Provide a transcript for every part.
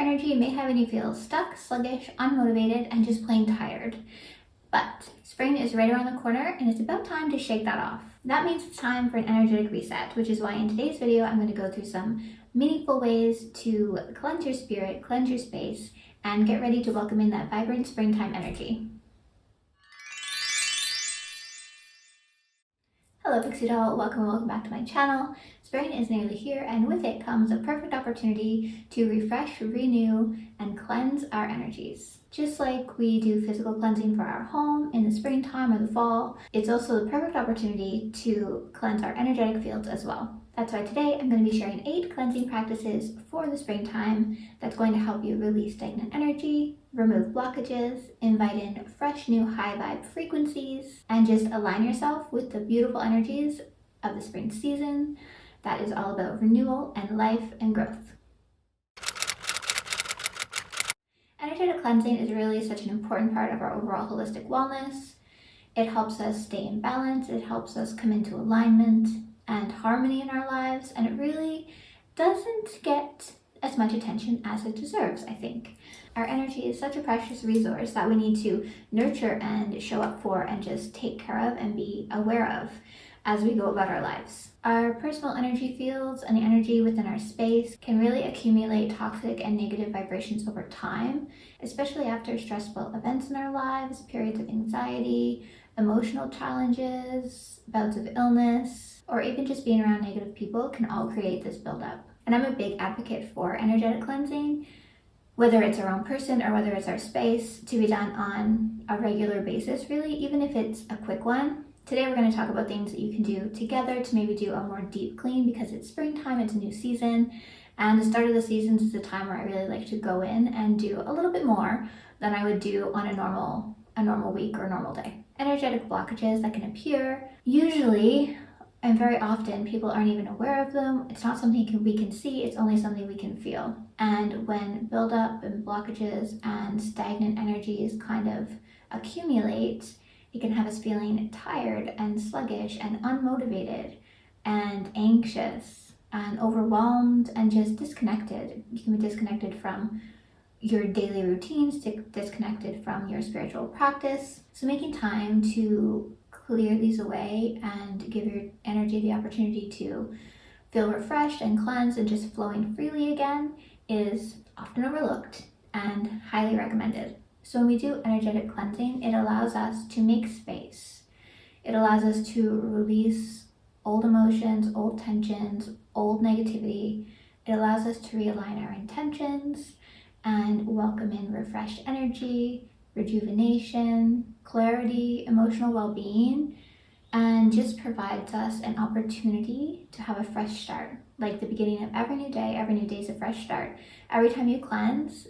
energy may have you feel stuck, sluggish, unmotivated, and just plain tired. But spring is right around the corner and it's about time to shake that off. That means it's time for an energetic reset, which is why in today's video I'm going to go through some meaningful ways to cleanse your spirit, cleanse your space, and get ready to welcome in that vibrant springtime energy. Hello Pixie Doll, welcome back to my channel. Spring is nearly here and with it comes a perfect opportunity to refresh, renew, and cleanse our energies. Just like we do physical cleansing for our home in the springtime or the fall, it's also the perfect opportunity to cleanse our energetic fields as well. That's why today I'm going to be sharing 8 cleansing practices for the springtime that's going to help you release stagnant energy, remove blockages, invite in fresh new high vibe frequencies, and just align yourself with the beautiful energies of the spring season that is all about renewal and life and growth. Energetic cleansing is really such an important part of our overall holistic wellness. It helps us stay in balance, it helps us come into alignment and harmony in our lives, and it really doesn't get as much attention as it deserves, I think. Our energy is such a precious resource that we need to nurture and show up for and just take care of and be aware of as we go about our lives. Our personal energy fields and the energy within our space can really accumulate toxic and negative vibrations over time, especially after stressful events in our lives, periods of anxiety, emotional challenges, bouts of illness, or even just being around negative people can all create this buildup. And I'm a big advocate for energetic cleansing, whether it's our own person or whether it's our space, to be done on a regular basis, really, even if it's a quick one. Today we're going to talk about things that you can do together to maybe do a more deep clean because it's springtime, it's a new season, and the start of the seasons is a time where I really like to go in and do a little bit more than I would do on a normal week or a normal day. Energetic blockages that can appear, usually and very often people aren't even aware of them. It's not something we can see, it's only something we can feel. And when buildup and blockages and stagnant energies kind of accumulate, it can have us feeling tired and sluggish and unmotivated and anxious and overwhelmed and just disconnected. You can be disconnected from your daily routines, disconnected from your spiritual practice. So making time to clear these away and give your energy the opportunity to feel refreshed and cleansed and just flowing freely again is often overlooked and highly recommended. So when we do energetic cleansing, it allows us to make space. It allows us to release old emotions, old tensions, old negativity. It allows us to realign our intentions and welcome in refreshed energy, rejuvenation, clarity, emotional well-being, and just provides us an opportunity to have a fresh start. Like the beginning of every new day is a fresh start. Every time you cleanse,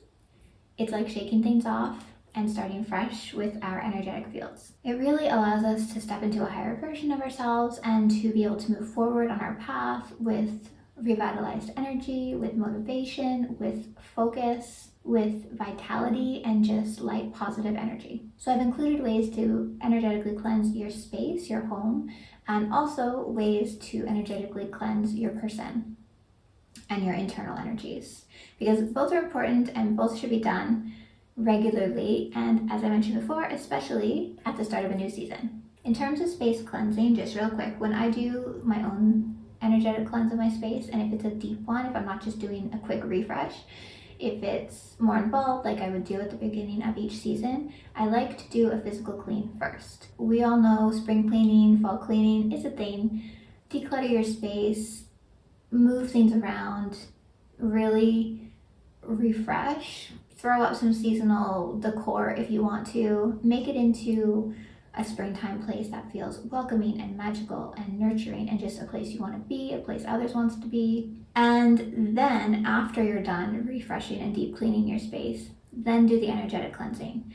it's like shaking things off and starting fresh with our energetic fields. It really allows us to step into a higher version of ourselves and to be able to move forward on our path with revitalized energy, with motivation, with focus, with vitality, and just light, positive energy. So I've included ways to energetically cleanse your space, your home, and also ways to energetically cleanse your person and your internal energies, because both are important and both should be done regularly, and as I mentioned before, especially at the start of a new season. In terms of space cleansing, just real quick, when I do my own energetic cleanse of my space, and if it's a deep one, if I'm not just doing a quick refresh, if it's more involved, like I would do at the beginning of each season, I like to do a physical clean first. We all know spring cleaning, fall cleaning is a thing. Declutter your space, move things around, really refresh, throw up some seasonal decor if you want to, make it into a springtime place that feels welcoming and magical and nurturing and just a place you want to be, a place others want to be. And then after you're done refreshing and deep cleaning your space, then do the energetic cleansing.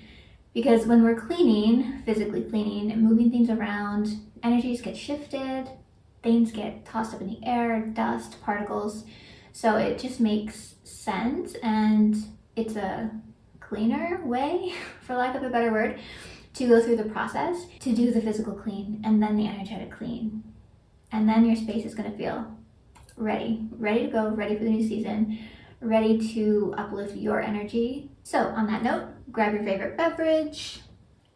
Because when we're cleaning, physically cleaning, moving things around, energies get shifted, things get tossed up in the air, dust, particles. So it just makes sense, and it's a cleaner way, for lack of a better word, to go through the process to do the physical clean and then the energetic clean. And then your space is going to feel ready to go, ready for the new season, ready to uplift your energy. So on that note, grab your favorite beverage.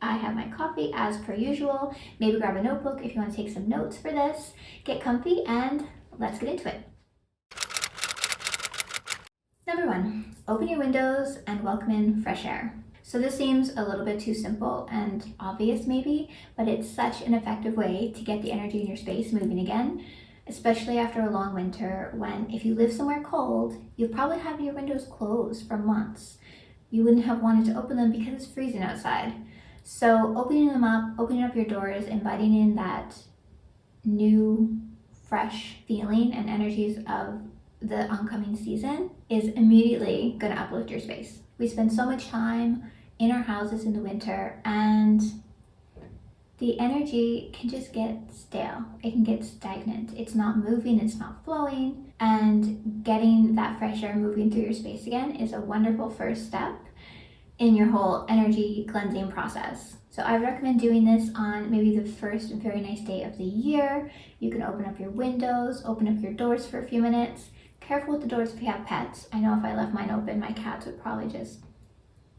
I have my coffee as per usual. Maybe grab a notebook if you want to take some notes for this. Get comfy and let's get into it. Number 1, open your windows and welcome in fresh air. So this seems a little bit too simple and obvious maybe, but it's such an effective way to get the energy in your space moving again, especially after a long winter when if you live somewhere cold, you'll probably have your windows closed for months. You wouldn't have wanted to open them because it's freezing outside. So opening them up, opening up your doors, inviting in that new, fresh feeling and energies of the oncoming season is immediately going to uplift your space. We spend so much time in our houses in the winter and the energy can just get stale. It can get stagnant. It's not moving, it's not flowing, and getting that fresh air moving through your space again is a wonderful first step in your whole energy cleansing process. So I recommend doing this on maybe the first very nice day of the year. You can open up your windows, open up your doors for a few minutes. Careful with the doors if you have pets. I know if I left mine open, my cats would probably just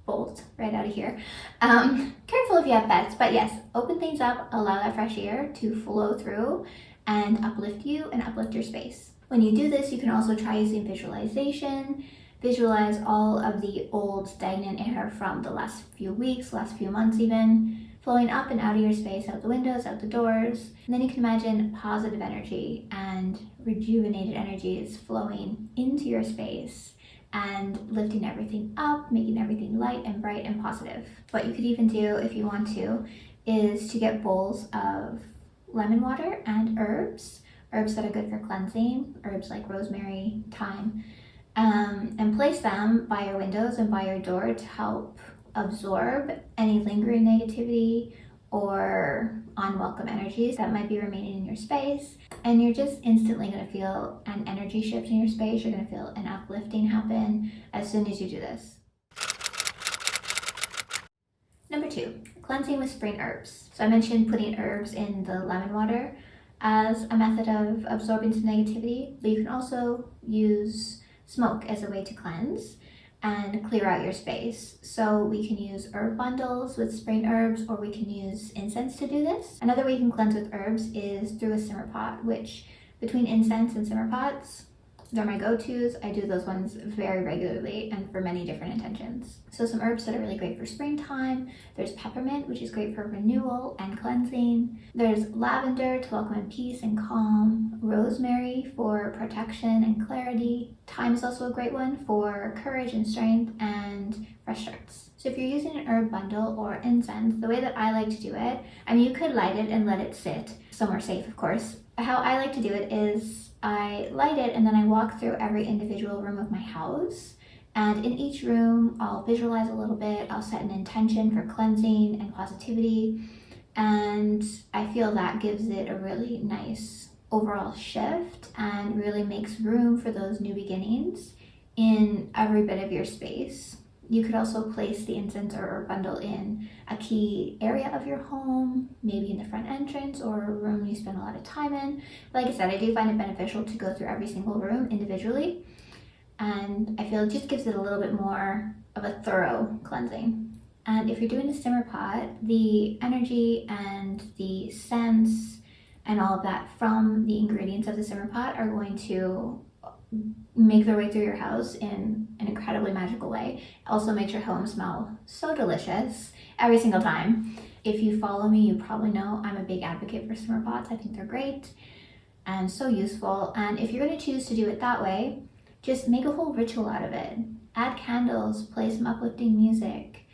bolt right out of here. Careful if you have pets, but yes, open things up, allow that fresh air to flow through and uplift you and uplift your space. When you do this, you can also try using visualization. Visualize all of the old stagnant air from the last few weeks, last few months even, flowing up and out of your space, out the windows, out the doors. And then you can imagine positive energy and rejuvenated energies flowing into your space and lifting everything up, making everything light and bright and positive. What you could even do if you want to is to get bowls of lemon water and herbs that are good for cleansing, herbs like rosemary, thyme, and place them by your windows and by your door to help absorb any lingering negativity or unwelcome energies that might be remaining in your space. And you're just instantly going to feel an energy shift in your space. You're going to feel an uplifting happen as soon as you do this. Number 2, cleansing with spring herbs. So I mentioned putting herbs in the lemon water as a method of absorbing some negativity, but you can also use smoke as a way to cleanse and clear out your space. So we can use herb bundles with spring herbs, or we can use incense to do this. Another way you can cleanse with herbs is through a simmer pot, which between incense and simmer pots, they're my go-tos. I do those ones very regularly and for many different intentions. So some herbs that are really great for springtime. There's peppermint, which is great for renewal and cleansing. There's lavender to welcome in peace and calm. Rosemary for protection and clarity. Thyme is also a great one for courage and strength and fresh starts. So if you're using an herb bundle or incense, the way that I like to do it, I mean, you could light it and let it sit somewhere safe, of course. How I like to do it is I light it and then I walk through every individual room of my house. And in each room, I'll visualize a little bit. I'll set an intention for cleansing and positivity. And I feel that gives it a really nice overall shift and really makes room for those new beginnings in every bit of your space. You could also place the incense or bundle in a key area of your home, maybe in the front entrance or a room you spend a lot of time in. Like I said, I do find it beneficial to go through every single room individually, and I feel it just gives it a little bit more of a thorough cleansing. And if you're doing a simmer pot, the energy and the scents and all of that from the ingredients of the simmer pot are going to make their way through your house in an incredibly magical way. It also makes your home smell so delicious every single time. If you follow me, you probably know I'm a big advocate for simmer pots. I think they're great and so useful. And if you're going to choose to do it that way, just make a whole ritual out of it. Add candles, play some uplifting music,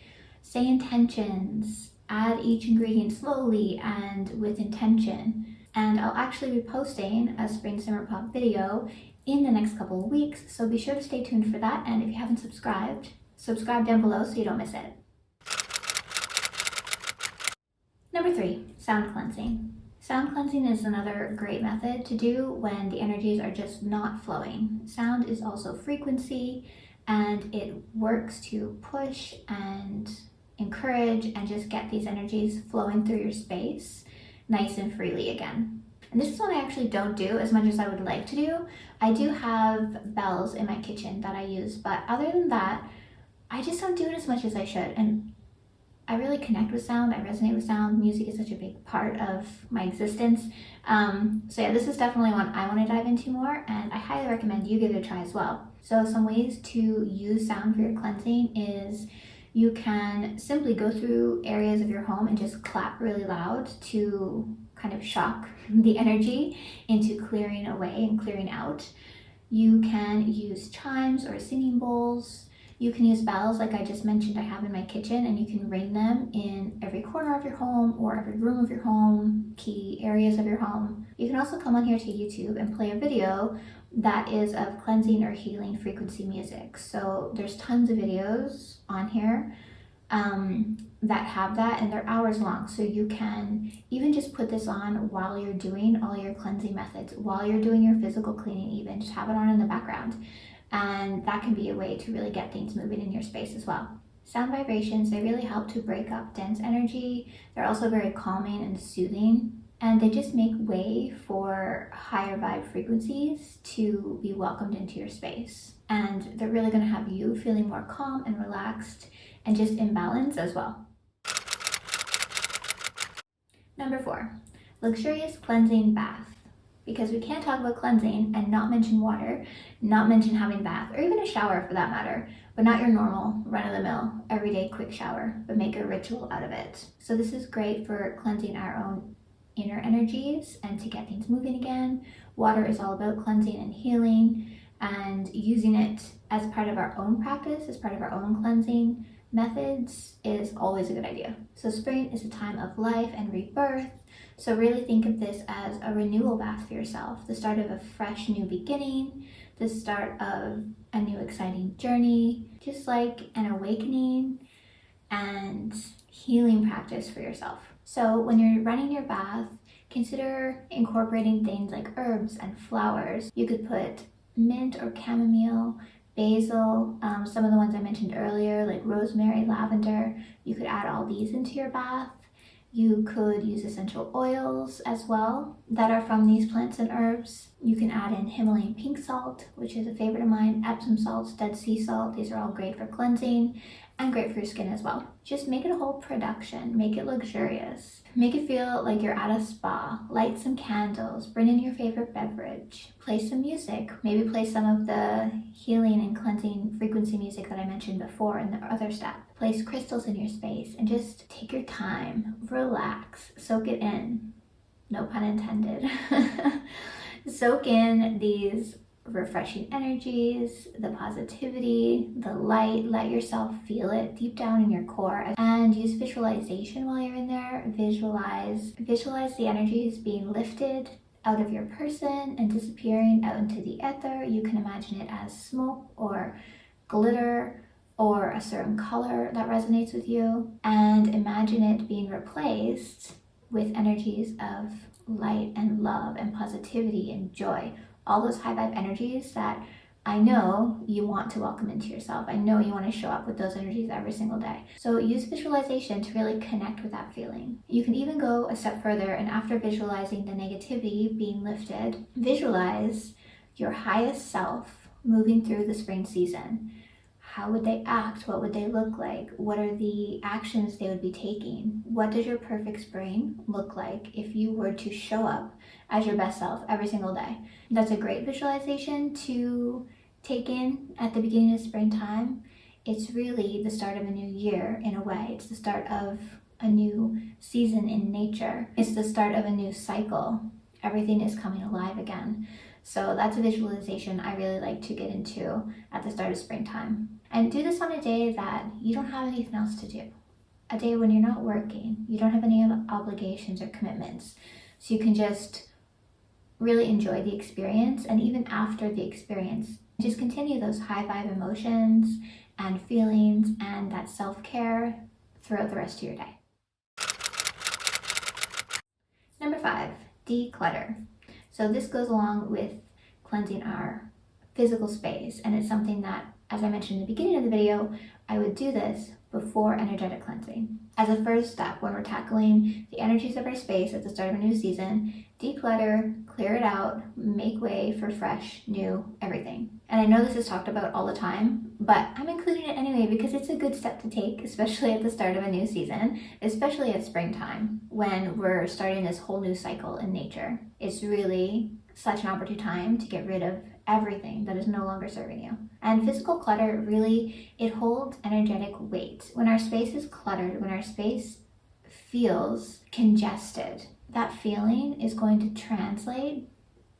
say intentions, add each ingredient slowly and with intention. And I'll actually be posting a spring simmer pot video in the next couple of weeks, so be sure to stay tuned for that. And if you haven't subscribed, subscribe down below so you don't miss it. Number 3, sound cleansing. Sound cleansing is another great method to do when the energies are just not flowing. Sound is also frequency, and it works to push and encourage and just get these energies flowing through your space nice and freely again. And this is one I actually don't do as much as I would like to do. I do have bells in my kitchen that I use, but other than that, I just don't do it as much as I should. And I really connect with sound, I resonate with sound. Music is such a big part of my existence. So yeah, this is definitely one I want to dive into more, and I highly recommend you give it a try as well. So some ways to use sound for your cleansing is you can simply go through areas of your home and just clap really loud to kind of shock the energy into clearing away and clearing out. You can use chimes or singing bowls. You can use bells like I just mentioned I have in my kitchen, and you can ring them in every corner of your home or every room of your home, key areas of your home. You can also come on here to YouTube and play a video that is of cleansing or healing frequency music. So there's tons of videos on here that have that, and they're hours long. So you can even just put this on while you're doing all your cleansing methods, while you're doing your physical cleaning, even just have it on in the background. And that can be a way to really get things moving in your space as well. Sound vibrations, they really help to break up dense energy. They're also very calming and soothing, and they just make way for higher vibe frequencies to be welcomed into your space. And they're really going to have you feeling more calm and relaxed and just in balance as well. Number 4, luxurious cleansing bath. Because we can't talk about cleansing and not mention water, not mention having a bath, or even a shower for that matter, but not your normal, run-of-the-mill, everyday quick shower, but make a ritual out of it. So this is great for cleansing our own inner energies and to get things moving again. Water is all about cleansing and healing, and using it as part of our own practice, as part of our own cleansing methods is always a good idea. So spring is a time of life and rebirth. So really think of this as a renewal bath for yourself, the start of a fresh new beginning, the start of a new exciting journey, just like an awakening and healing practice for yourself. So when you're running your bath, consider incorporating things like herbs and flowers. You could put mint or chamomile, basil, some of the ones I mentioned earlier, like rosemary, lavender. You could add all these into your bath. You could use essential oils as well that are from these plants and herbs. You can add in Himalayan pink salt, which is a favorite of mine, Epsom salt, Dead Sea salt. These are all great for cleansing and great for your skin as well. Just make it a whole production, make it luxurious. Make it feel like you're at a spa. Light some candles, bring in your favorite beverage, play some music, maybe play some of the healing and cleansing frequency music that I mentioned before in the other step. Place crystals in your space and just take your time, relax, soak it in. No pun intended. Soak in these refreshing energies, the positivity, the light. Let yourself feel it deep down in your core, and use visualization while you're in there. Visualize the energies being lifted out of your person and disappearing out into the ether. You can imagine it as smoke or glitter or a certain color that resonates with you, and imagine it being replaced with energies of light and love and positivity and joy. All those high vibe energies that I know you want to welcome into yourself. I know you want to show up with those energies every single day. So use visualization to really connect with that feeling. You can even go a step further, and after visualizing the negativity being lifted, visualize your highest self moving through the spring season. How would they act? What would they look like? What are the actions they would be taking? What does your perfect spring look like if you were to show up as your best self every single day? That's a great visualization to take in at the beginning of springtime. It's really the start of a new year in a way. It's the start of a new season in nature. It's the start of a new cycle. Everything is coming alive again. So that's a visualization I really like to get into at the start of springtime. And do this on a day that you don't have anything else to do. A day when you're not working, you don't have any obligations or commitments. So you can just really enjoy the experience, and even after the experience, just continue those high vibe emotions and feelings and that self-care throughout the rest of your day. Number 5, declutter. So this goes along with cleansing our physical space, and it's something that, as I mentioned in the beginning of the video, I would do this before energetic cleansing. As a first step, when we're tackling the energies of our space at the start of a new season, Declutter, clear it out, make way for fresh, new everything. And I know this is talked about all the time, but I'm including it anyway because it's a good step to take, especially at the start of a new season, especially at springtime when we're starting this whole new cycle in nature. It's really such an opportune time to get rid of everything that is no longer serving you. And physical clutter really, it holds energetic weight. When our space is cluttered, when our space feels congested, that feeling is going to translate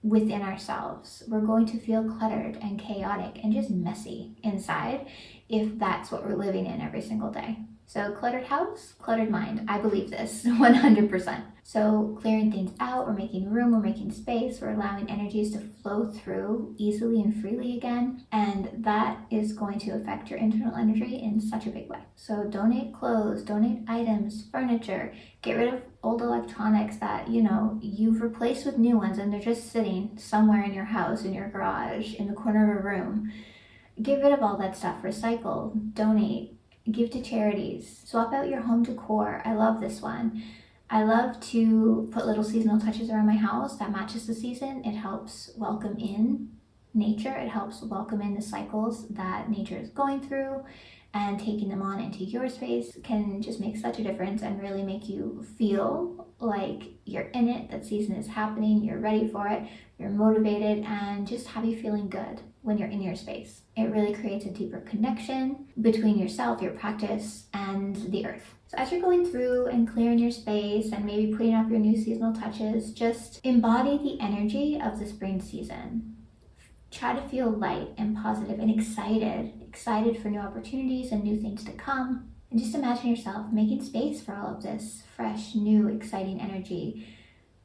within ourselves. We're going to feel cluttered and chaotic and just messy inside if that's what we're living in every single day. So cluttered house, cluttered mind. I believe this 100%. So clearing things out, we're making room, we're making space, we're allowing energies to flow through easily and freely again. And that is going to affect your internal energy in such a big way. So donate clothes, donate items, furniture, get rid of old electronics that, you've replaced with new ones and they're just sitting somewhere in your house, in your garage, in the corner of a room. Get rid of all that stuff, recycle, donate, give to charities, swap out your home decor. I love this one. I love to put little seasonal touches around my house that matches the season. It helps welcome in nature. It helps welcome in the cycles that nature is going through, and taking them on into your space can just make such a difference and really make you feel like you're in it, that season is happening, you're ready for it, you're motivated, and just have you feeling good when you're in your space. It really creates a deeper connection between yourself, your practice, and the earth. So as you're going through and clearing your space and maybe putting up your new seasonal touches, just embody the energy of the spring season. Try to feel light and positive and excited for new opportunities and new things to come. And just imagine yourself making space for all of this fresh, new, exciting energy,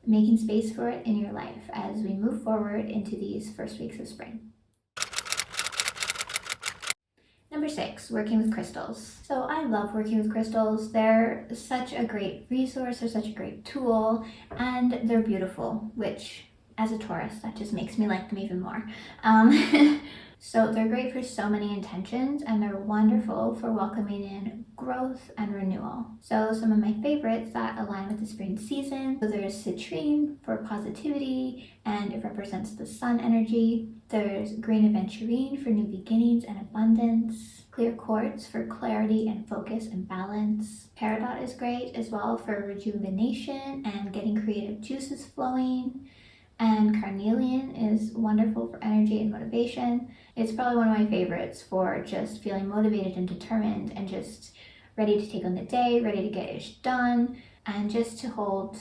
making space for it in your life as we move forward into these first weeks of spring. Number 6, working with crystals. So I love working with crystals. They're such a great resource, they're such a great tool, and they're beautiful, which as a Taurus, that just makes me like them even more. So they're great for so many intentions, and they're wonderful for welcoming in growth and renewal. So some of my favorites that align with the spring season. So there's citrine for positivity, and it represents the sun energy. There's green aventurine for new beginnings and abundance. Clear quartz for clarity and focus and balance. Peridot is great as well for rejuvenation and getting creative juices flowing. And carnelian is wonderful for energy and motivation. It's probably one of my favorites for just feeling motivated and determined and just ready to take on the day, ready to get ish done, and just to hold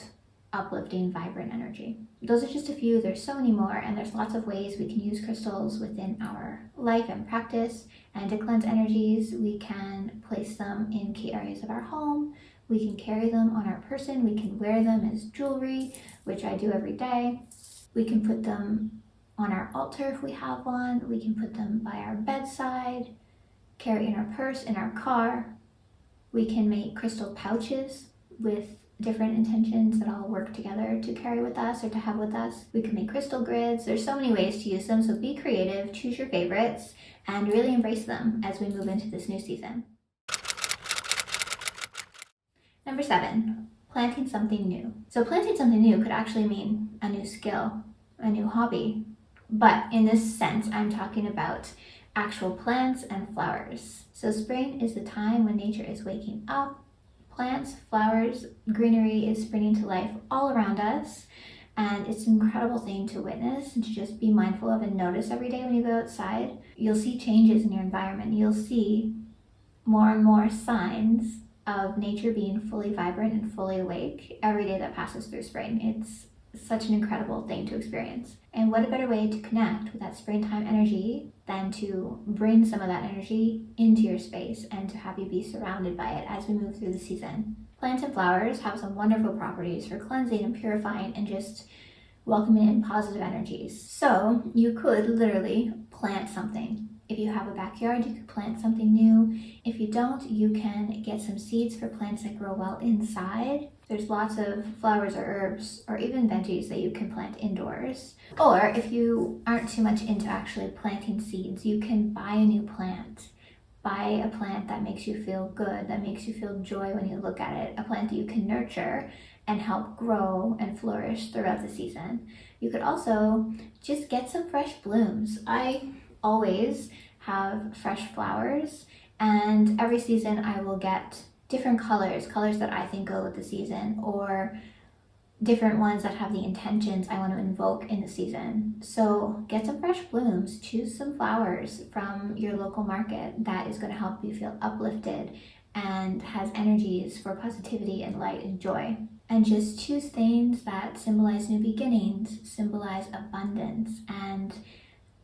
uplifting, vibrant energy. Those are just a few. There's so many more, and there's lots of ways we can use crystals within our life and practice. And to cleanse energies, we can place them in key areas of our home. We can carry them on our person. We can wear them as jewelry, which I do every day. We can put them on our altar if we have one. We can put them by our bedside, carry in our purse, in our car. We can make crystal pouches with different intentions that all work together to carry with us or to have with us. We can make crystal grids. There's so many ways to use them, so be creative, choose your favorites, and really embrace them as we move into this new season. Number 7, planting something new. So planting something new could actually mean a new skill, a new hobby. But in this sense, I'm talking about actual plants and flowers. So spring is the time when nature is waking up. Plants, flowers, greenery is springing to life all around us. And it's an incredible thing to witness and to just be mindful of and notice every day when you go outside. You'll see changes in your environment. You'll see more and more signs of nature being fully vibrant and fully awake every day that passes through spring. It's such an incredible thing to experience. And what a better way to connect with that springtime energy than to bring some of that energy into your space and to have you be surrounded by it as we move through the season. Plants and flowers have some wonderful properties for cleansing and purifying and just welcoming in positive energies. So you could literally plant something. If you have a backyard, you could plant something new. If you don't, you can get some seeds for plants that grow well inside. There's lots of flowers or herbs or even veggies that you can plant indoors. Or if you aren't too much into actually planting seeds, you can buy a new plant, Buy a plant that makes you feel good, that makes you feel joy when you look at it, a plant that you can nurture and help grow and flourish throughout the season. You could also just get some fresh blooms. I always have fresh flowers, and every season I will get different colors that I think go with the season, or different ones that have the intentions I want to invoke in the season. So get some fresh blooms, choose some flowers from your local market that is going to help you feel uplifted and has energies for positivity and light and joy. And just choose things that symbolize new beginnings, symbolize abundance. And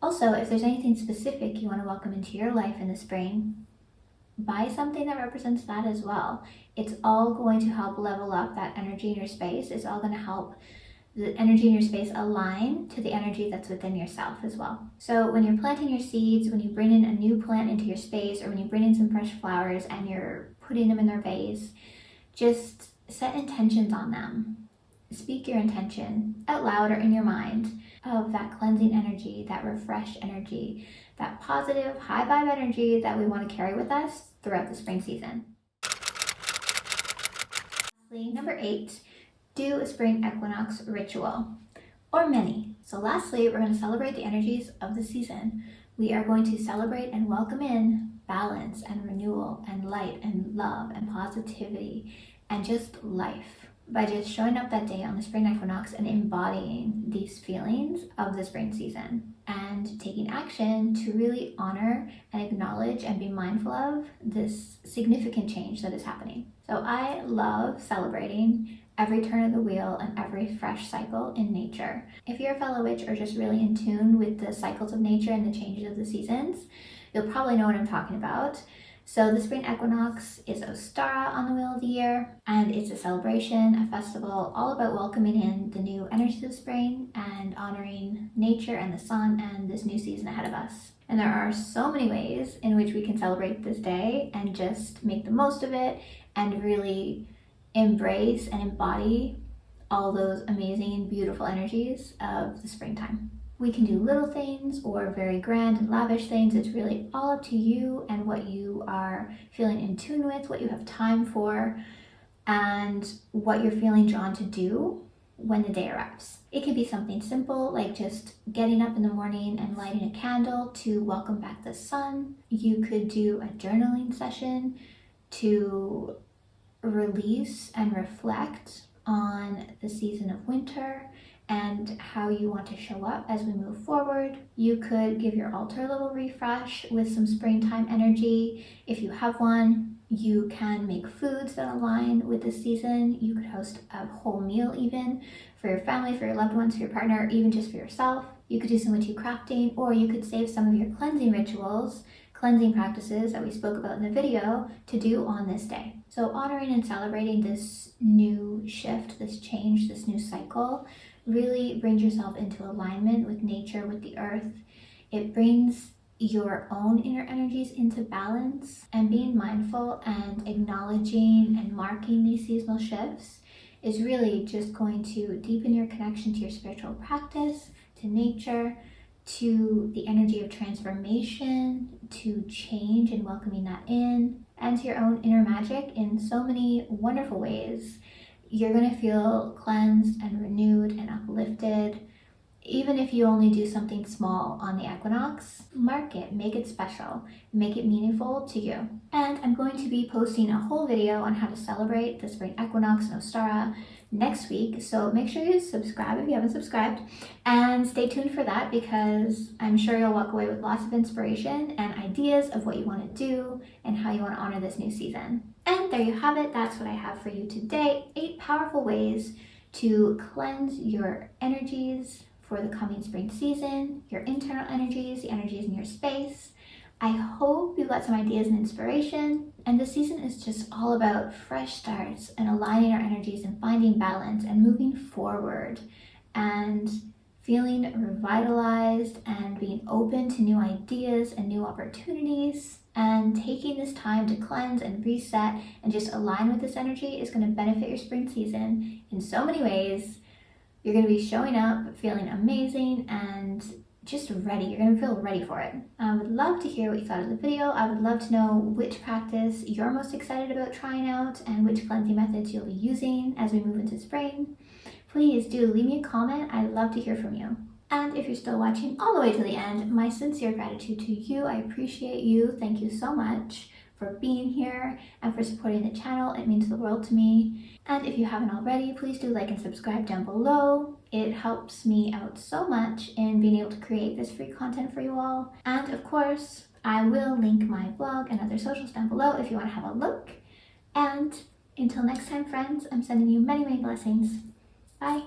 also, if there's anything specific you want to welcome into your life in the spring, buy something that represents that as well. It's all going to help level up that energy in your space. It's all going to help the energy in your space align to the energy that's within yourself as well. So when you're planting your seeds, when you bring in a new plant into your space, or when you bring in some fresh flowers and you're putting them in their vase, just set intentions on them. Speak your intention out loud or in your mind of that cleansing energy, that refreshed energy, that positive, high vibe energy that we want to carry with us throughout the spring season. Lastly, number 8, do a spring equinox ritual, or many. So lastly, we're going to celebrate the energies of the season. We are going to celebrate and welcome in balance and renewal and light and love and positivity and just life, by just showing up that day on the spring equinox and embodying these feelings of the spring season and taking action to really honor and acknowledge and be mindful of this significant change that is happening. So I love celebrating every turn of the wheel and every fresh cycle in nature. If you're a fellow witch or just really in tune with the cycles of nature and the changes of the seasons, you'll probably know what I'm talking about. So the spring equinox is Ostara on the wheel of the year, and it's a celebration, a festival, all about welcoming in the new energies of spring and honoring nature and the sun and this new season ahead of us. And there are so many ways in which we can celebrate this day and just make the most of it and really embrace and embody all those amazing, beautiful energies of the springtime. We can do little things or very grand and lavish things. It's really all up to you and what you are feeling in tune with, what you have time for, and what you're feeling drawn to do when the day arrives. It could be something simple like just getting up in the morning and lighting a candle to welcome back the sun. You could do a journaling session to release and reflect on the season of winter and how you want to show up as we move forward. You could give your altar a little refresh with some springtime energy. If you have one, you can make foods that align with the season. You could host a whole meal even for your family, for your loved ones, for your partner, or even just for yourself. You could do some witchy crafting, or you could save some of your cleansing rituals, cleansing practices that we spoke about in the video to do on this day. So honoring and celebrating this new shift, this change, this new cycle really brings yourself into alignment with nature, with the earth. It brings your own inner energies into balance, and being mindful and acknowledging and marking these seasonal shifts is really just going to deepen your connection to your spiritual practice, to nature, to the energy of transformation, to change and welcoming that in, and to your own inner magic in so many wonderful ways. You're going to feel cleansed and renewed and uplifted. Even if you only do something small on the equinox, mark it, make it special, make it meaningful to you. And I'm going to be posting a whole video on how to celebrate the spring equinox and Ostara next week, so make sure you subscribe if you haven't subscribed, and stay tuned for that, because I'm sure you'll walk away with lots of inspiration and ideas of what you want to do and how you want to honor this new season. And there you have it. That's what I have for you today. 8 powerful ways to cleanse your energies for the coming spring season, your internal energies, the energies in your space. I hope you got some ideas and inspiration. And this season is just all about fresh starts and aligning our energies and finding balance and moving forward and feeling revitalized and being open to new ideas and new opportunities. And taking this time to cleanse and reset and just align with this energy is going to benefit your spring season in so many ways. You're going to be showing up feeling amazing and just ready. You're going to feel ready for it. I would love to hear what you thought of the video. I would love to know which practice you're most excited about trying out and which cleansing methods you'll be using as we move into spring. Please do leave me a comment. I'd love to hear from you. And if you're still watching all the way to the end, my sincere gratitude to you. I appreciate you. Thank you so much for being here and for supporting the channel. It means the world to me. And if you haven't already, please do like and subscribe down below. It helps me out so much in being able to create this free content for you all. And of course, I will link my blog and other socials down below if you want to have a look. And until next time, friends, I'm sending you many, many blessings. Bye.